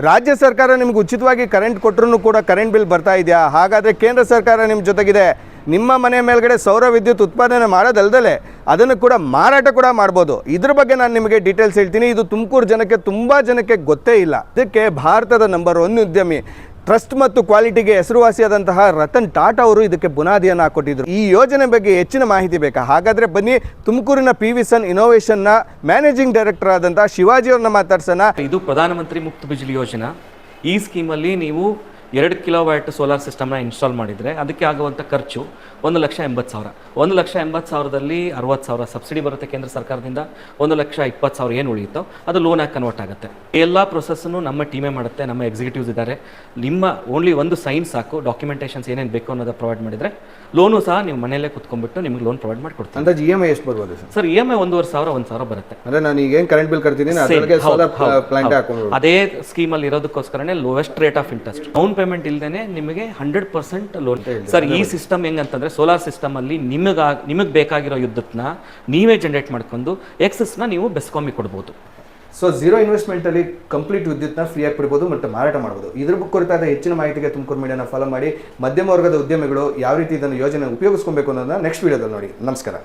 ರಾಜ್ಯ ಸರ್ಕಾರ ನಿಮ್ಗೆ ಉಚಿತವಾಗಿ ಕರೆಂಟ್ ಕೊಟ್ಟರೂ ಕೂಡ ಕರೆಂಟ್ ಬಿಲ್ ಬರ್ತಾ ಇದೆಯಾ? ಹಾಗಾದರೆ ಕೇಂದ್ರ ಸರ್ಕಾರ ನಿಮ್ಮ ಜೊತೆಗಿದೆ. ನಿಮ್ಮ ಮನೆ ಮೇಲ್ಗಡೆ ಸೌರ ವಿದ್ಯುತ್ ಉತ್ಪಾದನೆ ಮಾಡೋದಲ್ದಲೆ ಅದನ್ನು ಕೂಡ ಮಾರಾಟ ಕೂಡ ಮಾಡ್ಬೋದು. ಇದ್ರ ಬಗ್ಗೆ ನಾನು ನಿಮಗೆ ಡೀಟೇಲ್ಸ್ ಹೇಳ್ತೀನಿ. ಇದು ತುಮಕೂರು ಜನಕ್ಕೆ ತುಂಬ ಜನಕ್ಕೆ ಗೊತ್ತೇ ಇಲ್ಲ. ಇದಕ್ಕೆ ಭಾರತದ ನಂಬರ್ 1 ಉದ್ಯಮಿ, ಟ್ರಸ್ಟ್ ಮತ್ತು ಕ್ವಾಲಿಟಿಗೆ ಹೆಸರುವಾಸಿಯಾದಂತಹ ರತನ್ ಟಾಟಾ ಅವರು ಇದಕ್ಕೆ ಬುನಾದಿಯನ್ನು ಹಾಕೊಟ್ಟಿದ್ರು. ಈ ಯೋಜನೆ ಬಗ್ಗೆ ಹೆಚ್ಚಿನ ಮಾಹಿತಿ ಬೇಕಾ? ಹಾಗಾದರೆ ಬನ್ನಿ, ತುಮಕೂರಿನ PV ಸನ್ ಇನೋವೇಷನ್ನ ಮ್ಯಾನೇಜಿಂಗ್ ಡೈರೆಕ್ಟರ್ ಆದಂತಹ ಶಿವಾಜಿ ಅವ್ರನ್ನ ಮಾತಾಡ್ಸೋಣ. ಇದು ಪ್ರಧಾನಮಂತ್ರಿ ಮುಕ್ತ ಬಿಜ್ಲಿ ಯೋಜನಾ. ಈ ಸ್ಕೀಮಲ್ಲಿ ನೀವು 2 ಕಿಲೋವ್ಯಾಟ್ ಸೋಲಾರ್ ಸಿಸ್ಟಮ್ನ ಇನ್ಸ್ಟಾಲ್ ಮಾಡಿದರೆ ಅದಕ್ಕೆ ಆಗುವಂಥ ಖರ್ಚು 1,80,000. 1,80,000ದಲ್ಲಿ 60,000 ಸಬ್ಸಿಡಿ ಬರುತ್ತೆ ಕೇಂದ್ರ ಸರ್ಕಾರದಿಂದ. 1,20,000 ಏನು ಉಳಿಯುತ್ತೋ ಅದು ಲೋನಾಗಿ ಕನ್ವರ್ಟ್ ಆಗುತ್ತೆ. ಎಲ್ಲ ಪ್ರೊಸೆಸ್ಸನ್ನು ನಮ್ಮ ಟೀಮೇ ಮಾಡುತ್ತೆ, ನಮ್ಮ ಎಕ್ಸಿಕ್ಯೂಟಿವ್ಸ್ ಇದ್ದಾರೆ. ನಿಮ್ಮ ಓನ್ಲಿ ಒಂದು ಸೈನ್ ಸಾಕು, ಡಾಕ್ಯುಮೆಂಟೇಷನ್ಸ್ ಏನೇನು ಬೇಕು ಅನ್ನೋದು ಪ್ರೊವೈಡ್ ಮಾಡಿದರೆ ಲೋನು ಸಹ ನೀವು ಮನೆಯಲ್ಲೇ ಕುತ್ಕೊಂಡ್ಬಿಟ್ಟು ನಿಮಗೆ ಲೋನ್ ಪ್ರೊವೈಡ್ ಮಾಡಿಕೊಡ್ತೀವಿ. ಅಂದಾಜು EMI ಎಷ್ಟು ಬರ್ಬೋದು ಸರ್? EMI 1,500 1,000 ಬರುತ್ತೆ. ಅಂದರೆ ನಾನು ಈಗೇನು ಕರೆಂಟ್ ಬಿಲ್ ಕಟ್ತಿದ್ದೀನಿ ಅದಕ್ಕೆ ಸೋಲಾರ್ ಪ್ಲಾಂಟ್ ಹಾಕೊಂಡು ಅದೇ ಸ್ಕೀಮಲ್ಲಿ ಇರೋದಕ್ಕೋಸ್ಕರನೇ lowest rate of interest, down payment ಇಲ್ಲದೇ ನಿಮಗೆ 100% ಲೋನ್. ಸರ್, ಈ ಸಿಸ್ಟಮ್ ಹೆಂಗಂತಂದ್ರೆ ಸೋಲಾರ್ ಸಿಸ್ಟಮ್ ಅಲ್ಲಿ ನಿಮಗೆ ಬೇಕಾಗಿರೋ ವಿದ್ಯುತ್ನ ನೀವೇ ಜನರೇಟ್ ಮಾಡ್ಕೊಂಡು ಎಕ್ಸಸ್ನ ನೀವು ಬೆಸ್ಕಾಮಿಗೆ ಕೊಡ್ಬೋದು. ಸೊ 0 ಇನ್ವೆಸ್ಟ್ಮೆಂಟಲ್ಲಿ ಕಂಪ್ಲೀಟ್ ವಿದ್ಯುತ್ನ ಫ್ರೀಯಾಗಿ ಪಡಿಬೋದು ಮತ್ತು ಮಾರಾಟ ಮಾಡ್ಬೋದು. ಇದ್ರ ಕುರಿತಾದ ಹೆಚ್ಚಿನ ಮಾಹಿತಿಗೆ ತುಮಕೂರು ಮೀಡಿಯಾನ ಫಾಲೋ ಮಾಡಿ. ಮಧ್ಯಮ ವರ್ಗದ ಉದ್ಯಮಿಗಳು ಯಾವ ರೀತಿ ಇದನ್ನು ಯೋಜನೆ ಉಪಯೋಗಿಸ್ಕೊಬೇಕು ಅನ್ನೋದನ್ನ ನೆಕ್ಸ್ಟ್ ವಿಡಿಯೋದಲ್ಲಿ ನೋಡಿ. ನಮಸ್ಕಾರ.